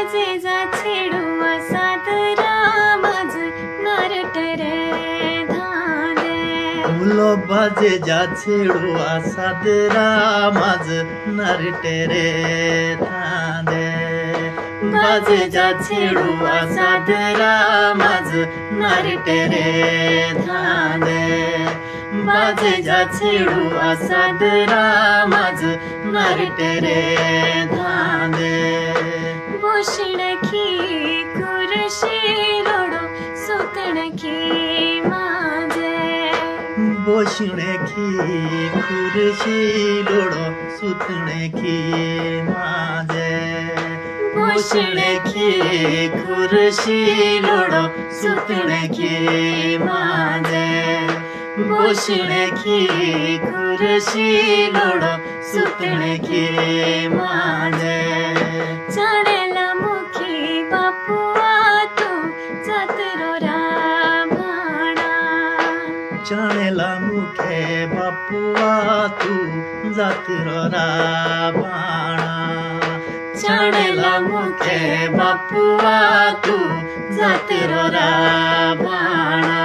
बाजे जा छेडू सादरा माझ नारट रे धांदे फुलो बाजे जा छेडू सादरा माझ नारट रे धांदे बाजे जा छेडू सादरा माझ नारट रे धांदे बाजे जा छेडू सादरा माझ नारट रे धांदे बोशणखी खुरशी लोडो सुतणखी माझे बोशणखी खुरशी लोडो सुतणखी माझे बोशणखी खुरशी लोडो सुतणखी माझे बोशणखी खुरशी लोडो सुतणखी माझे चाणेला मुखी बापुआ तू जातरो रामाणा चाणेला मुखे बापुआ तू जातरो राबाणा चाणेला मुखे बापुआ तू जातरो राबाणा